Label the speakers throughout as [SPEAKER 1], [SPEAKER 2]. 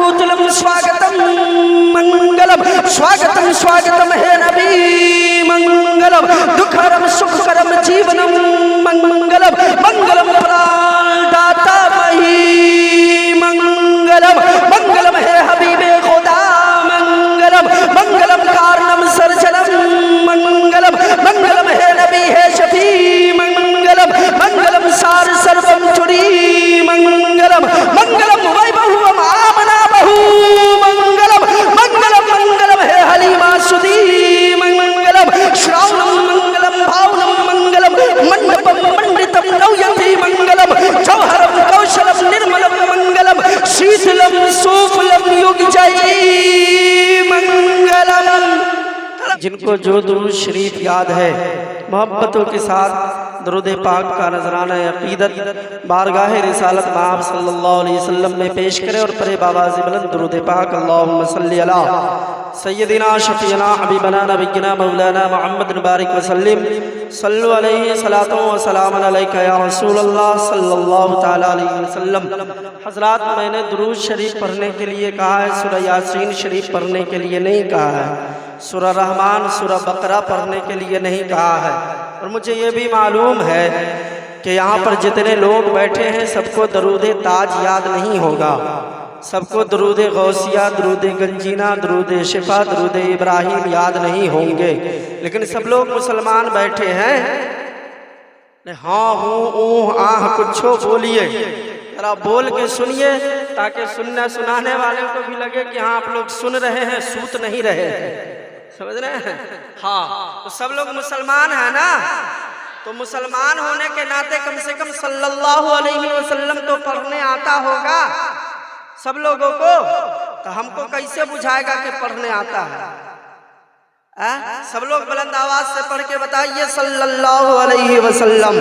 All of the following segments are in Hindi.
[SPEAKER 1] कुतुलम स्वागतम मंगलम, स्वागतम स्वागतम हे नबी मंगलम, दुखहरम सुखकरम जीवनम मंगलम, मंगलम प्राणदाता मही मंगलम, मंगलम हे हबीबे खुदा मंगलम, मंगलम कारणम सर्जनम मंगलम, मंगलम हे नबी हे शफी मंगलम, मंगलम सार सर्वम चुरी मंगलम, मंगलम वैभवम आमना बहु मंगलम, मंगलम मंगलम हे हलीमा सुदी मंगलम, श्रावणम मंगलम भावनम मंगलम, मंडपम मंडितम नौयति मंगलम, जौहरम कौशलम निर्मलम मंगलम, शीतलम सुफलम युगजयी मंगलम। जिनको जो दुरूद शरीफ याद है मोहब्बतों के साथ दरूद पाक का नजराना अकीदत बारगाह रिसालत माब सल्लल्लाहु अलैहि वसल्लम में पेश करें और परे बाबाज़ बुलंद दरूद पाक अल्लाहुम्मा सल्ली अला सय्यदिना शफीना हबीबना नबीना मौलाना मुहम्मद मुबारक वसल्लम सल्लु अलैहि सलातो व सलाम अलैका या रसूल अल्लाह सल्लल्लाहु तआला अलैहि वसल्लम। हजरात, मैंने दुरूद शरीफ पढ़ने के लिए कहा है, सूरह यासीन शरीफ पढ़ने के लिए नहीं कहा है, सूरह रहमान सूरह बकरा पढ़ने के लिए नहीं कहा है। और मुझे ये भी मालूम है कि यहाँ पर जितने लोग बैठे हैं सबको दरूद ताज याद नहीं होगा, सबको दरूद गौसिया, दरूद गंजीना, दरूद शिफा, दरूद इब्राहिम याद नहीं होंगे, लेकिन सब लोग मुसलमान बैठे हैं। हाँ हूँ ऊह आह कुछ बोलिए, जरा बोल के सुनिए ताकि सुनाने वाले को भी लगे कि हाँ आप लोग सुन रहे हैं, सूत नहीं रहे हैं। समझ रहे हैं? हाँ, तो सब लोग मुसलमान है ना, तो मुसलमान होने के नाते कम से कम सल्लल्लाहु अलैहि वसल्लम तो पढ़ने आता होगा सब लोगों को। तो हमको कैसे बुझाएगा कि पढ़ने आता है? सब लोग बुलंद आवाज से पढ़ के बताइए सल्लल्लाहु अलैहि वसल्लम,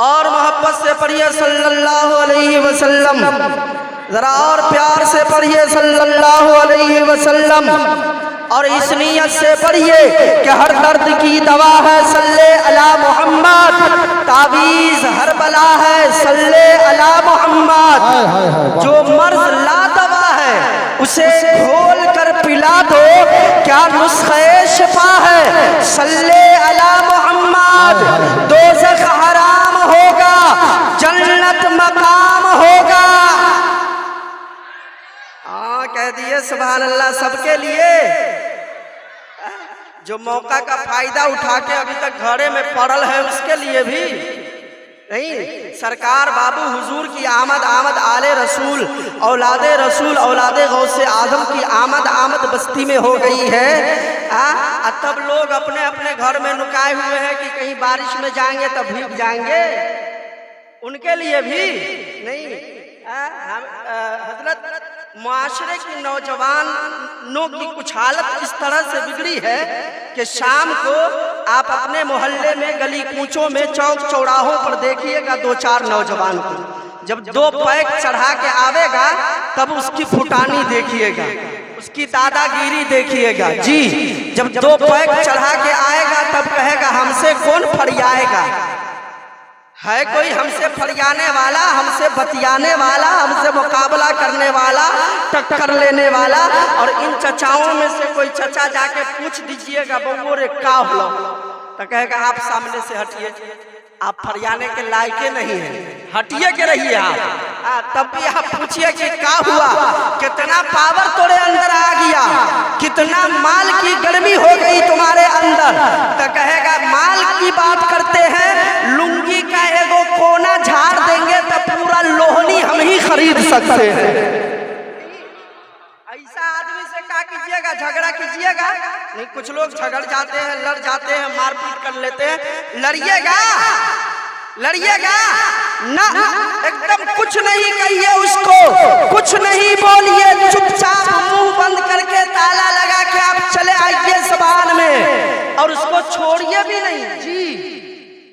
[SPEAKER 1] और मोहब्बत से पढ़िए सल्लल्लाहु अलैहि वसल्लम, जरा और प्यार से पढ़िए सल्लल्लाहु अलैहि वसल्लम, और इस नीयत से पढ़िए कि हर दर्द की दवा है सल्ले अला मोहम्मद, तावीज़ हर बला है सल्ले अला मोहम्मद, जो मर्ज ला दवा है उसे घोल कर पिला दो, क्या नुस्खे शिफा है सल्ले अला मोहम्मद, दोज़ख हराम होगा जन्नत मकाम होगा। कह दिए सुभान अल्लाह सबके लिए। जो मौका का फायदा उठा के अभी तक घरे में पड़ल है उसके लिए भी नहीं। सरकार बाबू हुजूर की आमद आले रसूल औलादे रसूल औलादे गौसे आजम की आमद बस्ती में हो गई है। तब लोग अपने अपने घर में नुकाए हुए हैं कि कहीं बारिश में जाएंगे तब भीग जाएंगे, उनके लिए भी नहीं। हजरत मुआशरे की नौजवानों की कुछ हालत इस तरह से बिगड़ी है कि शाम को आप अपने मोहल्ले में गली कूचों में चौक चौराहों पर देखिएगा दो चार नौजवान को, जब दो पैक चढ़ा के आवेगा तब उसकी फुटानी देखिएगा, उसकी दादागिरी देखिएगा। जी, जब दो पैक चढ़ा के आएगा तब कहेगा हमसे कौन फरियाएगा, है कोई हमसे फरियाने वाला, हमसे बतियाने वाला, हमसे मुकाबला करने वाला, टक्कर लेने वाला। और इन चचाओं में से कोई चचा जाके पूछ दीजिएगा बबू रे का हो, तो कहेगा आप सामने से हटिए, आप फरियाने के लायक नहीं है, हटिए के रहिए आप। तब भी आप पूछिए कि क्या हुआ, कितना पावर तोरे अंदर आ गया, कितना माल की गर्मी हो गई तुम्हारे अंदर, तो कहेगा माल की बात करते हैं, लुंगी का एगो कोना झाड़ देंगे तो पूरा लोहनी हम ही खरीद सकते हैं। ऐसा आदमी से क्या कीजिएगा, झगड़ा कीजिएगा नहीं। कुछ लोग झगड़ जाते हैं, लड़ जाते हैं, मारपीट कर लेते हैं, लड़िएगा ना, एकदम कुछ नहीं कहिए उसको, कुछ नहीं बोलिए, चुपचाप मुंह बंद करके ताला लगा के आप चले आइए ज़बान में, और उसको छोड़िए भी नहीं। जी,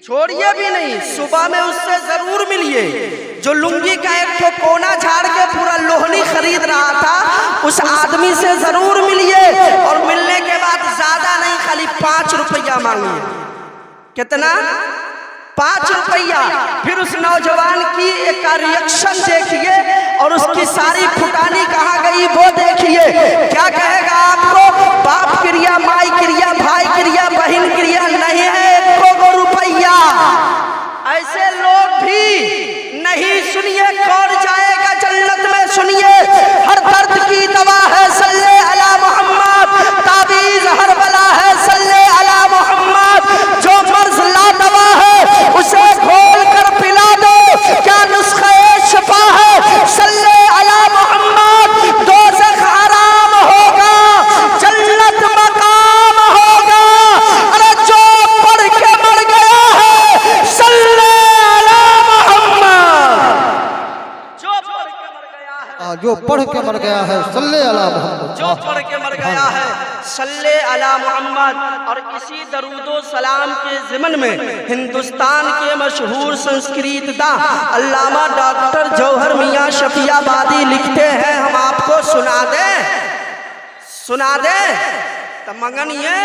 [SPEAKER 1] छोड़िए भी नहीं, सुबह में उससे जरूर मिलिए। जो लुंगी का एक तो कोना झाड़ के पूरा लोहनी खरीद रहा था उस आदमी से जरूर मिलिए, और मिलने के बाद ज्यादा नहीं, खाली 5 रुपया मांगिए। कितना? 5 रुपया। फिर उस नौजवान की एक रिएक्शन देखिए और उसकी सारी फुटानी वो देखिए क्या कहेगा आपको, बाप क्रिया, माई क्रिया, भाई क्रिया, बहन क्रिया, नहीं है एको गो रुपया। ऐसे लोग भी नहीं, सुनिए कौन जाएगा जन्नत में, सुनिए हर दर्द की दवा है सल्ले अला मोहम्मद, ताबीज हर बला है सल्ले अला मोहम्मद, जो मर्ज ला दवा है उसे घोल कर पिला दो, क्या नुस्खे शिफा है सल्ले अला मोहम्मद, दोज़ख हराम होगा जन्नत मकाम होगा। अरे जो पढ़ के मर गया है सल्ले अला मोहम्मद, जो पढ़ के मर गया है,
[SPEAKER 2] जो पढ़ के मर गया है सल्ले अला मोहम्मद,
[SPEAKER 1] जो पढ़ के मर गया है सल्ले अला मोहम्मद। और इसी दरूदो सलाम के ज़िमन में हिंदुस्तान के मशहूर संस्कृतदा अल्लामा डॉक्टर जौहर मियाँ शफियाबादी लिखते हैं, हम आपको सुना दे तो मंगनिए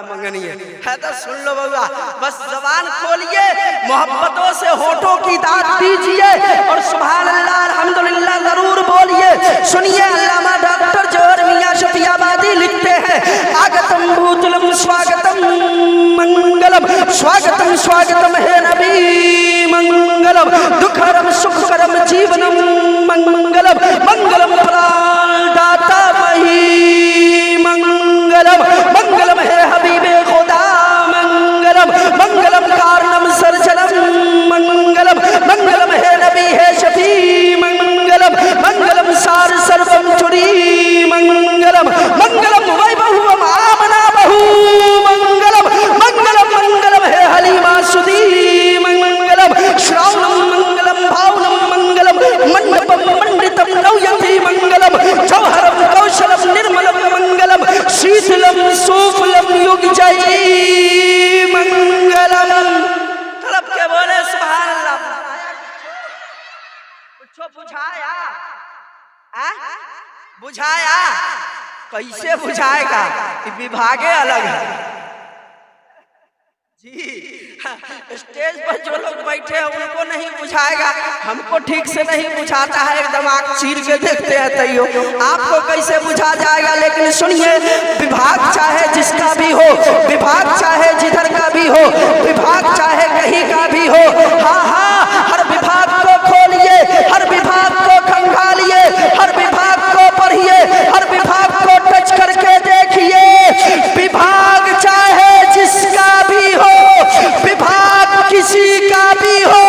[SPEAKER 1] मंगनिए है तो सुन लो बउआ, बस जबान खोलिए, मोहब्बतों से होठों की दाद दीजिए और सुभान अल्लाह अल्हम्दुलिल्लाह जरूर बोलिए। सुनिए अल्लामा डॉक्टर जौहर मियाँ शफियाबादी लिखते हैं, आगतम भूतलम स्वागतम मंगलम, स्वागतम स्वागतम हे नबी मंगलम, दुखरम सुखकरम जीवनम मंगलम, मंगलम प्राणदाता मही मंगलम, मंगलम है हबीबे खुदा मंगलम, मंगलम कारणम सर्जनम मंगलम, मंगलम है नबी है शफी मंगलम, मंगलम सार सर्वम चुरी मंगलम, मंगलम वैभवम आमना बहु मंगलम, मंगलम मंगलम है हलीमा सुदी मंगलम, श्रावणम मंगलम भावनम मंगलम, मंडपम मंडितम नौयति मंगलम, जौहरम कौशलम निर्मलम मंगलम, शीतलम सुफलम युग जय मंगलम। तड़प के बोले सुभान अल्लाह। कुछ बुझाया कैसे बुझाएगा, विभागे अलग है जी। स्टेज पर जो लोग बैठे हैं उनको नहीं बुझाएगा, हमको ठीक से नहीं बुझाता है, एकदम आँख चीर के देखते हैं तैयो आपको कैसे बुझा जाएगा। लेकिन सुनिए, विभाग चाहे जिसका भी हो, विभाग चाहे जिधर का भी हो, विभाग चाहे कहीं का भी हो, हाँ हाँ हर विभाग को खोलिए, हर विभाग को खंगालिए, हर विभाग को पढ़िए, हर विभाग को टच करके देखिए। विभाग चाहे जिसका भी हो, विभाग किसी का भी हो,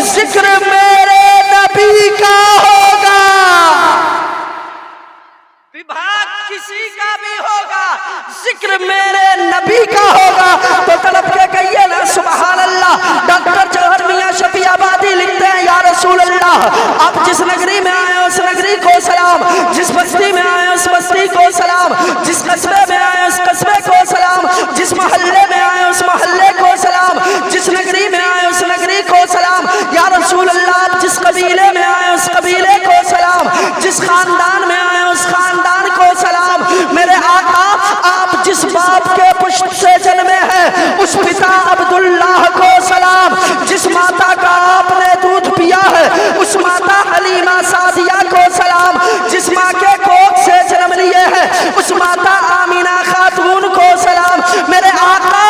[SPEAKER 1] जिक्र मेरे नबी का होगा। विभाग किसी का भी होगा, जिक्र मेरे नबी का होगा। तो तड़प के कहिए ना सुभान अल्लाह। डॉक्टर जौहर मियाँ शफियाबादी लिखते हैं, या रसूल अल्लाह, आप जिस नगरी में आए उस नगरी को सलाम, जिस बस्ती में आए उस बस्ती को सलाम, जिस कस्बे में आए उस कस्बे को सलाम, जिस मोहल्ले में आए उस मोहल्ले को सलाम, जिस नगरी में आए उस नगरी को सलाम। या रसूल अल्लाह, जिस कबीले में आए उस कबीले को सलाम, जिस खानदान में आए उस खानदान को सलाम। मेरे आका, आप जिस बाप के पुष्ट से जन्मे हैं उस पिता अब्दुल्लाह को सलाम, जिस माता का आपने दूध पिया है उस माता हलीमा सादिया को सलाम, जिस माँ के कोख से जन्म लिए हैं उस माता आमीना खातून को सलाम। मेरे आका,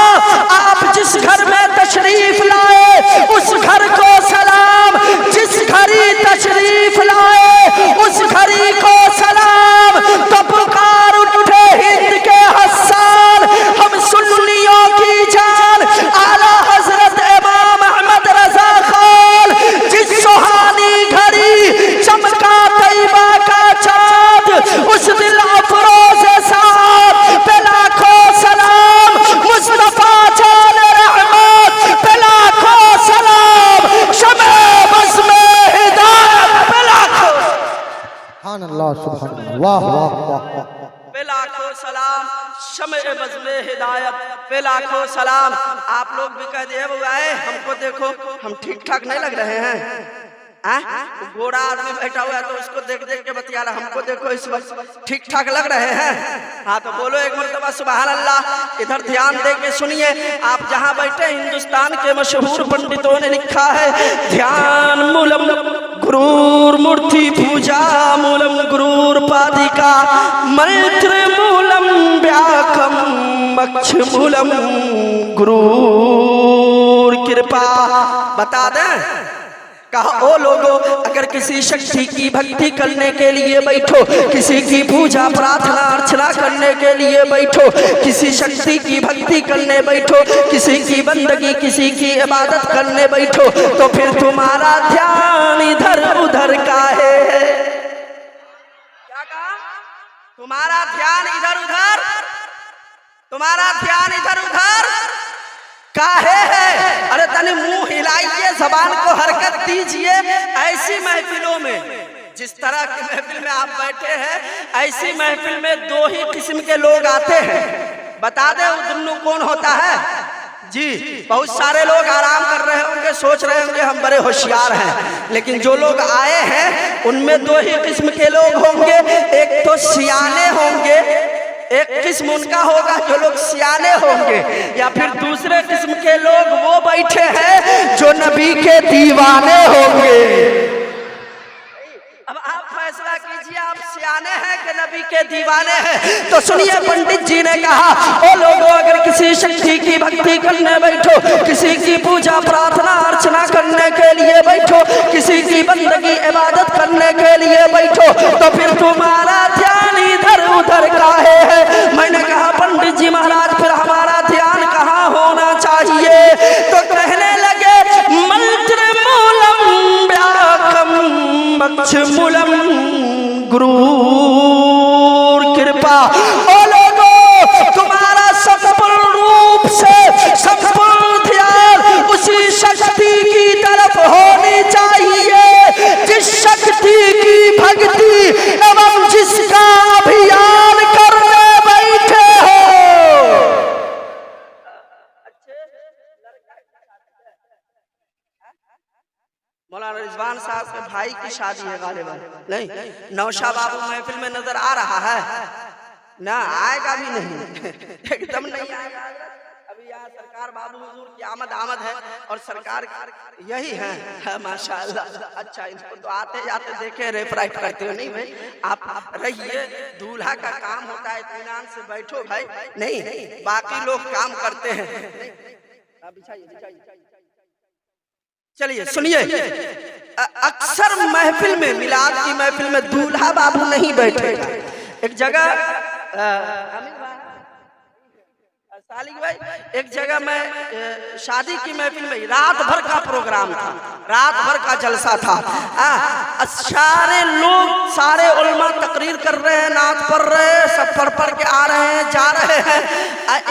[SPEAKER 1] आप जिस घर में तशरीफ लाए उस घर को सलाम, जिस घरी तशरीफ लाए उस घरी को सलाम। तो पुकार उठे हिंद के हसन, हम सुन्नियों की जान, आला हजरत इमाम अहमद रजा खान, जिस सुहानी घड़ी चमका तैयबा का चाँद, उस दिल अफरोज साथ पे लाखों सलाम। मुस्तफा जान रहमत पे लाखों सलाम, शमे बज़्म में हिदायत पे लाखों
[SPEAKER 2] सुभान अल्लाह, सुभान अल्लाह, वाह वाह वाह,
[SPEAKER 1] पे लाखों सलाम, शमे बज़्म में हिदायत पे लाखों सलाम। आप लोग भी कह दिए बुआए, हमको देखो हम ठीक ठाक नहीं लग रहे हैं। घोड़ा आदमी बैठा हुआ है तो उसको देख देख के बतिया रहा, हमको देखो इस वक्त ठीक ठाक लग रहे हैं। हाँ तो बोलो एक मरतबा सुभान अल्लाह। इधर ध्यान दे के सुनिए, आप जहाँ बैठे, हिंदुस्तान के मशहूर पंडितों ने लिखा है, ध्यान मूलम गुरूर मूर्ति पूजा मूलम गुरुर्पादिका मंत्र मूलम व्याकम मक्ष मूलम गुरुर कृपा। बता दें, कहा ओ लोगों, अगर किसी शक्ति की भक्ति करने के लिए बैठो, किसी की पूजा प्रार्थना अर्चना करने के लिए बैठो, किसी शक्ति की भक्ति करने बैठो, किसी की बंदगी किसी की इबादत करने बैठो, तो फिर तुम्हारा ध्यान इधर उधर का है। क्या कहा? तुम्हारा ध्यान इधर उधर, तुम्हारा ध्यान इधर उधर काहे है? अरे तने मुंह हिलाइए, जबान को हरकत दीजिए। ऐसी महफिलों में, जिस तरह की महफिल में आप बैठे हैं, ऐसी महफिल में दो ही किस्म के लोग आते हैं। बता दे वो दोनों कौन होता है? जी, बहुत सारे लोग आराम कर रहे होंगे, सोच रहे होंगे हम बड़े होशियार हैं, लेकिन जो लोग आए हैं उनमें दो ही किस्म के लोग होंगे। एक तो सियाने होंगे, एक किस्म उनका होगा जो लोग सियाने होंगे, या फिर दूसरे किस्म के लोग वो बैठे हैं जो नबी के दीवाने होंगे। अब आप फैसला कीजिए, आप सियाने हैं कि नबी के दीवाने हैं। तो सुनिए, पंडित जी ने कहा ओ लोगों, अगर किसी शक्ति की भक्ति करने बैठो, किसी की पूजा प्रार्थना अर्चना करने के लिए बैठो, किसी की बंदगी इबादत करने के लिए बैठो, तो फिर तुम्हारा ध्यान इधर उधर काहे है? मैंने कहा पंडित जी महाराज, फिर हमारा ध्यान कहाँ होना चाहिए? तो कहने लगे मंत्र मूलम व्याकम मक्ष मूलम गुरुर कृपा। ओ लोगों, तुम्हारा संपूर्ण रूप से संपूर्ण ध्यान उसी शक्ति की तरफ होनी चाहिए जिस शक्ति की भक्ति एवं जिसका अभियान करने बैठे हो। मौलाना रिजवान साहब के भाई की शादी है गालिबा, नहीं नौशा बाबू महफिल में नजर आ रहा है ना? आएगा भी नहीं, एकदम नहीं आएगा। अभी यहाँ सरकार बाबू हुजूर की आमद है और सरकार यही है, माशाअल्लाह। अच्छा, इनको तो आते जाते देखे रेप राइट करते हो। नहीं भाई, आप रहिए, दूल्हा का काम होता है, इत्मीनान से बैठो भाई। नहीं, बाकी लोग काम करते हैं। चलिए सुनिए, अक्सर महफिल में, मिलाद की महफिल में दूल्हा बाबू नहीं बैठेगा। एक जगह सालिक भाई, एक जगह मैं शादी की महफिल में, रात भर का प्रोग्राम था, रात भर का जलसा था। सारे लोग, सारे उलमा तकरीर कर रहे हैं, नात पढ़ रहे हैं, सब पढ़ के आ रहे हैं, जा रहे हैं।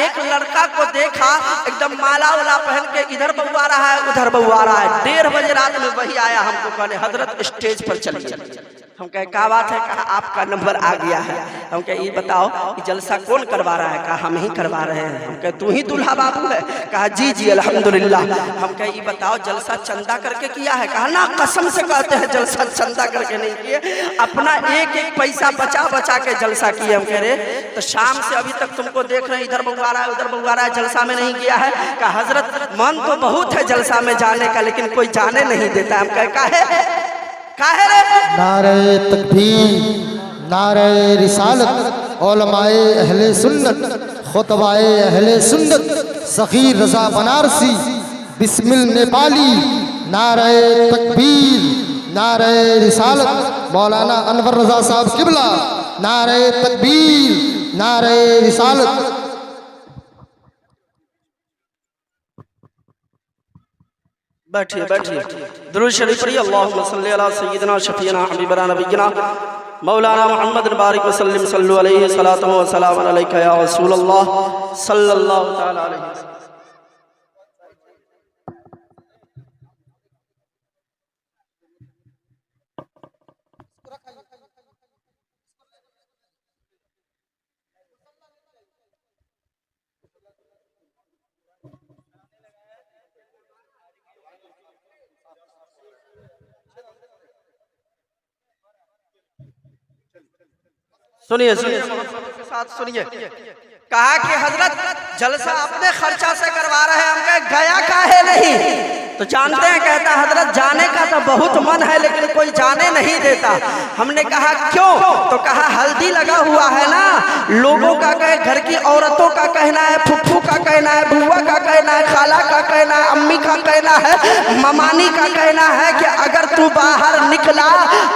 [SPEAKER 1] एक लड़का को देखा, एकदम माला वाला पहन के, इधर बउआ रहा है उधर बउआ रहा है। 1:30 बजे रात में वही आया, हमको कहने हजरत स्टेज पर चलिए। हम कहे क्या बात है? कहा आपका नंबर आ गया है। हम कहे ये बताओ कि जलसा कौन करवा रहा है? कहा हम ही करवा रहे हैं। हम कहे तू ही दूल्हा बाबू है? कहा जी जी अल्हम्दुलिल्लाह। हम कहे ये बताओ जलसा चंदा करके किया है? कहा ना, कसम से कहते हैं जलसा चंदा करके नहीं किए, अपना एक एक पैसा बचा बचा के जलसा किए। हम कह रहे तो शाम से अभी तक तुमको देख रहे हैं, इधर बउआ रहा है उधर बउआ रहा है, जलसा में नहीं किया है? कहा हजरत मन तो बहुत है जलसा में जाने का, लेकिन कोई जाने नहीं देता। हम कहे काहे?
[SPEAKER 2] नारे तकबीर, नारे रिसालत, उलमाए अहले सुन्नत, खुतबाए अहले सुन्नत, सखी रजा बनारसी, बिस्मिल नेपाली, नारे तकबीर, नारे रिसालत, मौलाना अनवर रजा साहब किबला, नारे तकबीर, नारे रिसालत।
[SPEAKER 1] बैठिए बैठिए, दुरूद शरीफ पढ़िए। अल्लाहुम्मा सल्ली अला सय्यिदिना शफीना हबीबना नबीना मौलाना मुहम्मद बारिक वसल्लम सल्लु अलैहि सलातु व सलाम अलैका या रसूल अल्लाह सल्लल्लाहु तआला अलैहि वसल्लम। सुनिए सुनिए के साथ सुनिए। कहा कि हजरत जलसा अपने खर्चा से करवा रहे हैं। हम कहे गया काहे नहीं? तो जानते हैं, कहता हजरत जाने का तो बहुत मन है लेकिन कोई जाने नहीं देता। हमने कहा क्यों? तो कहा हल्दी लगा हुआ है ना, लोगों का कहे, घर की औरतों का कहना है, फुफ्फू का कहना है, बुआ का कहना है, खाला का कहना है, अम्मी का कहना है, ममानी का कहना है कि अगर तू बाहर निकला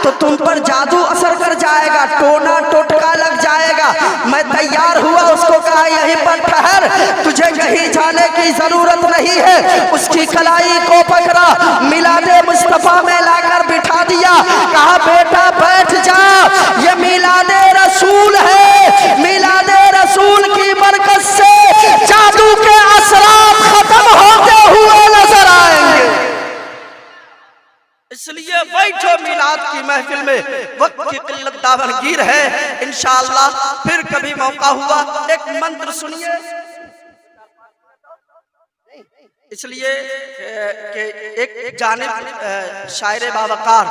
[SPEAKER 1] तो तुम पर जादू असर कर जाएगा, टोना टोटका लग जाएगा। मैं तैयार हुआ, उसको कहा यहीं पर ठहर, तुझे कहीं जाने की जरूरत नहीं है। उसकी कलाई को पकड़ा, मिलादे मुस्तफा में लाकर बिठा दिया, कहा बेटा बैठ जा, ये मिलादे रसूल है, मिलादे रसूल की बरकत से जादू के असरात खत्म होते हुए नजर आएंगे। इसलिए बैठो मिलाद की महफिल में, वक्त की किल्लत दावनगीर है, इंशाअल्लाह फिर कभी मौका हुआ एक मंत्र सुनिए। इसलिए कि एक जानिब शायर बावकार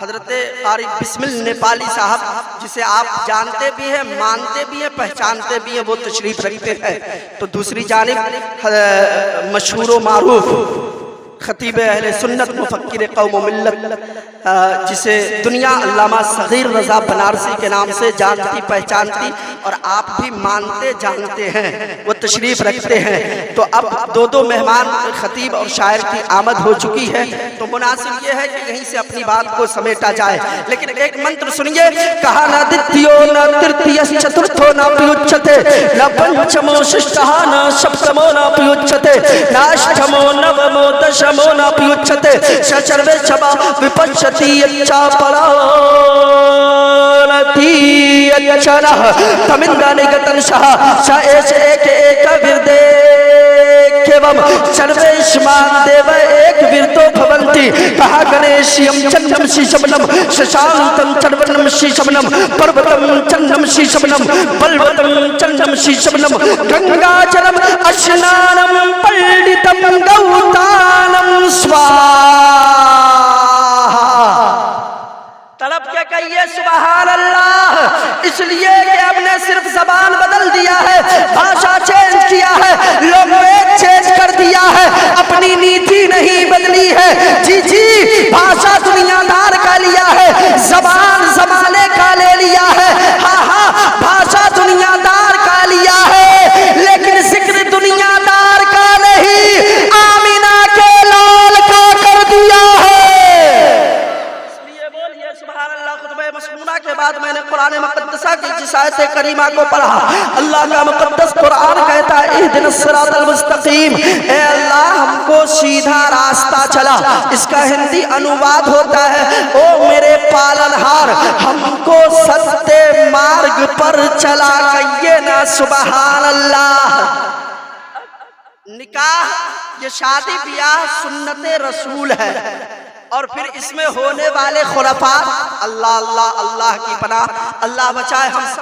[SPEAKER 1] हजरत क़ारी बिस्मिल नेपाली साहब, जिसे आप जानते भी हैं, मानते भी हैं, पहचानते भी हैं, वो तशरीफ रखते हैं। तो दूसरी जानिब मशहूर मारूफ खतीब अहले सुन्नत मुफक्किर कौम मिल्लत, जिसे दुनिया अल्लामा सगीर रज़ा बनारसी के नाम से जानती पहचानती और आप भी मानते जानते हैं, वो तशरीफ रखते हैं। तो अब दो दो मेहमान खतीब और शायर की आमद हो चुकी है, तो मुनासिब ये है कि यहीं से अपनी बात को समेटा जाए। लेकिन एक मंत्र सुनिए, कहा न द्वितीयो न तृतीय चतुर्थो न प्रयुज्यते, न पंचमो षष्ठः न सप्तमो न प्रयुज्यते, न अष्टमो नवमो दशमो न प्रयुज्यते, सर्वे छवा विपश्यति यच्चा परानति यच्चनः तमिन्द्र निगतंशः स एष एक एक विरदे केवम सर्वेष्मान देव एक विरदो भवन्ति। कहा गणेशयं चन्नम शीशमनम शशांतं चर्वणं शीशमनम पर्वतं चन्नम शीशमनम बलवतं चन्नम शीशमनम गंगाजलम स्नानं पंडितं गौतानं स्वाहा। तड़प के कहिए सुभान अल्लाह। इसलिए कि हमने सिर्फ जबान बदल दिया है, भाषा चेंज किया है, लैंग्वेज चेंज कर दिया है, अपनी नीति नहीं बदली है। जी जी, भाषा दुनियादार का लिया है, जबान जमाने का ले लिया है। हाँ हाँ, भाषा दुनियादार का लिया है, लेकिन जिक्र दुनियादार का नहीं, आमिना के लाल का कर दिया है। मसमूना के बाद मैंने कुरान मुक़द्दसा की जिस आयत करीमा को पढ़ा, अल्लाह का मुक़द्दस कुरान कहता है इहदिनस सिरातल मुस्तकीम, ए अल्लाह हमको सीधा रास्ता चला। इसका हिंदी अनुवाद होता है, ओ मेरे पालनहार हमको सत्य मार्ग पर चला। कहिए ना सुभान अल्लाह। निकाह ये शादी ब्याह सुन्नते रसूल है, और फिर इसमें होने वाले खुराफात, अल्लाह अल्लाह अल्लाह की पनाह, अल्लाह बचाए हम सब।